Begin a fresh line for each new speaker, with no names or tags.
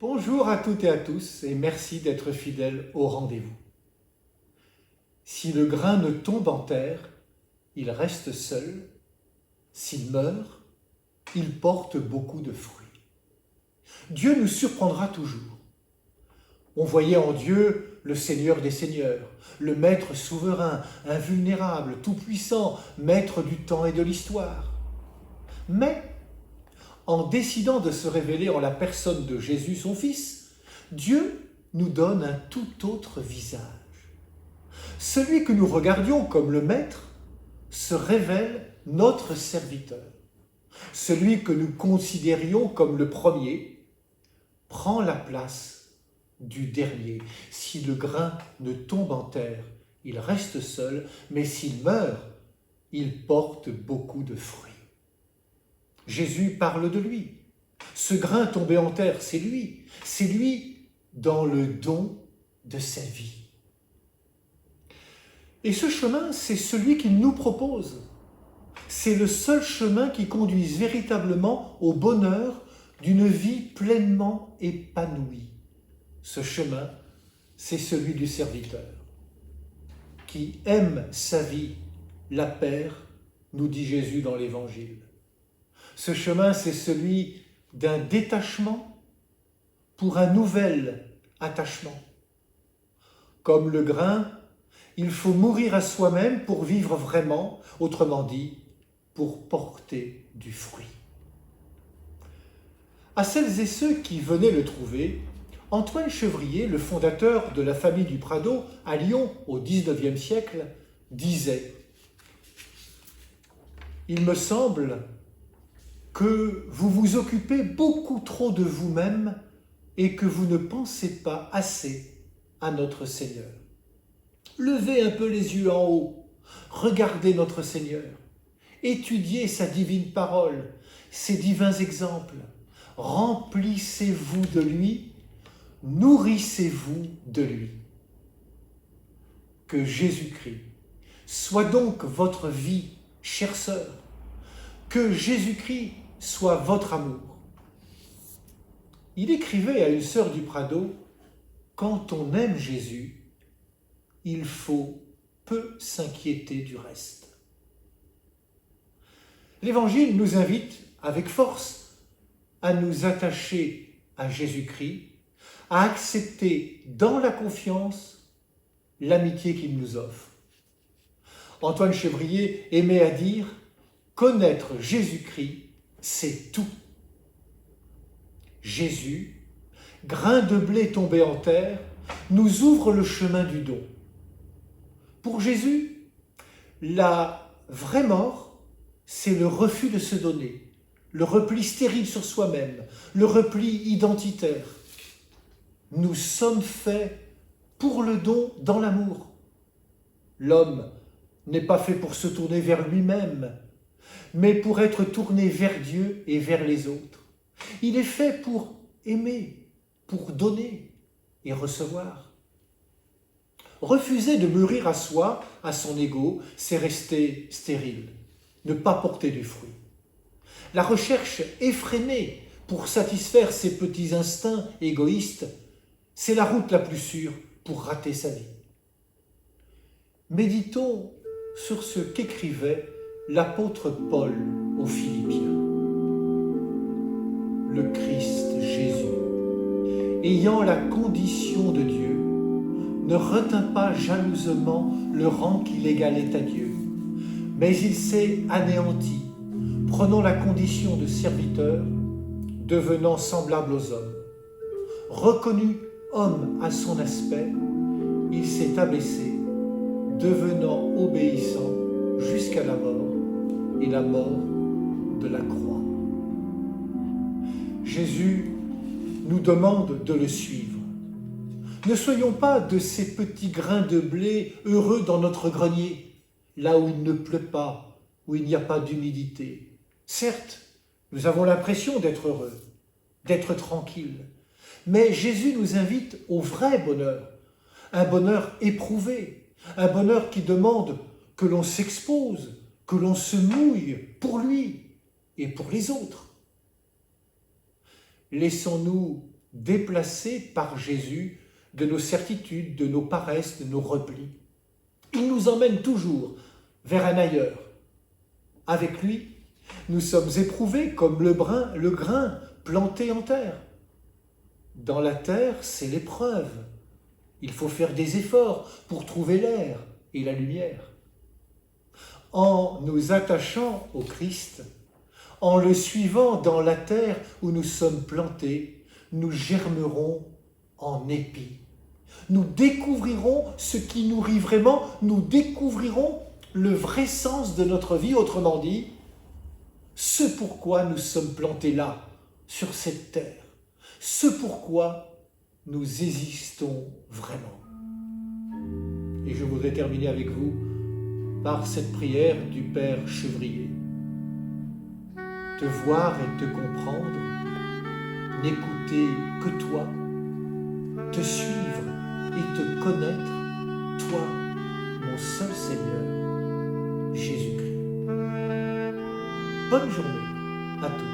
Bonjour à toutes et à tous et merci d'être fidèles au rendez-vous. Si le grain ne tombe en terre, il reste seul. S'il meurt, il porte beaucoup de fruits. Dieu nous surprendra toujours. On voyait en Dieu le Seigneur des Seigneurs, le Maître souverain, invulnérable, tout-puissant, Maître du temps et de l'histoire. Mais, en décidant de se révéler en la personne de Jésus, son Fils, Dieu nous donne un tout autre visage. Celui que nous regardions comme le Maître se révèle notre serviteur. Celui que nous considérions comme le premier prend la place du dernier. Si le grain ne tombe en terre, il reste seul, mais s'il meurt, il porte beaucoup de fruits. Jésus parle de lui. Ce grain tombé en terre, c'est lui. C'est lui dans le don de sa vie. Et ce chemin, c'est celui qu'il nous propose. C'est le seul chemin qui conduise véritablement au bonheur d'une vie pleinement épanouie. Ce chemin, c'est celui du serviteur qui aime sa vie, la perd, nous dit Jésus dans l'Évangile. Ce chemin, c'est celui d'un détachement pour un nouvel attachement. Comme le grain, il faut mourir à soi-même pour vivre vraiment, autrement dit, pour porter du fruit. À celles et ceux qui venaient le trouver, Antoine Chevrier, le fondateur de la famille du Prado à Lyon au XIXe siècle, disait « Il me semble que vous vous occupez beaucoup trop de vous-même et que vous ne pensez pas assez à notre Seigneur. Levez un peu les yeux en haut, regardez notre Seigneur, étudiez sa divine parole, ses divins exemples, remplissez-vous de lui, nourrissez-vous de lui. Que Jésus-Christ soit donc votre vie, chère sœur, que Jésus-Christ soit votre amour. » Il écrivait à une sœur du Prado, « Quand on aime Jésus, il faut peu s'inquiéter du reste. » L'Évangile nous invite avec force à nous attacher à Jésus-Christ, à accepter dans la confiance l'amitié qu'il nous offre. Antoine Chevrier aimait à dire « Connaître Jésus-Christ, c'est tout. » Jésus, grain de blé tombé en terre, nous ouvre le chemin du don. Pour Jésus, la vraie mort, c'est le refus de se donner, le repli stérile sur soi-même, le repli identitaire. Nous sommes faits pour le don dans l'amour. L'homme n'est pas fait pour se tourner vers lui-même, mais pour être tourné vers Dieu et vers les autres. Il est fait pour aimer, pour donner et recevoir. Refuser de mûrir à soi, à son ego, c'est rester stérile, ne pas porter du fruit. La recherche effrénée pour satisfaire ses petits instincts égoïstes, c'est la route la plus sûre pour rater sa vie. Méditons sur ce qu'écrivait l'apôtre Paul aux Philippiens. Le Christ Jésus, ayant la condition de Dieu, ne retint pas jalousement le rang qui l'égalait à Dieu, mais il s'est anéanti, prenant la condition de serviteur, devenant semblable aux hommes. Reconnu homme à son aspect, il s'est abaissé, devenant obéissant jusqu'à la mort et la mort de la croix. Jésus nous demande de le suivre. Ne soyons pas de ces petits grains de blé heureux dans notre grenier, là où il ne pleut pas, où il n'y a pas d'humidité. Certes, nous avons l'impression d'être heureux, d'être tranquilles, mais Jésus nous invite au vrai bonheur, un bonheur éprouvé, un bonheur qui demande que l'on s'expose, que l'on se mouille pour lui et pour les autres. Laissons-nous déplacés par Jésus de nos certitudes, de nos paresses, de nos replis. Il nous emmène toujours vers un ailleurs. Avec lui, nous sommes éprouvés comme le grain planté en terre. Dans la terre, c'est l'épreuve. Il faut faire des efforts pour trouver l'air et la lumière. En nous attachant au Christ, en le suivant dans la terre où nous sommes plantés, nous germerons en épis. Nous découvrirons ce qui nourrit vraiment, nous découvrirons le vrai sens de notre vie, autrement dit, ce pourquoi nous sommes plantés là, sur cette terre, ce pourquoi nous existons vraiment. Et je voudrais terminer avec vous par cette prière du Père Chevrier. Te voir et te comprendre, n'écouter que toi, te suivre et te connaître, toi, mon seul Seigneur, Jésus-Christ. Bonne journée à tous.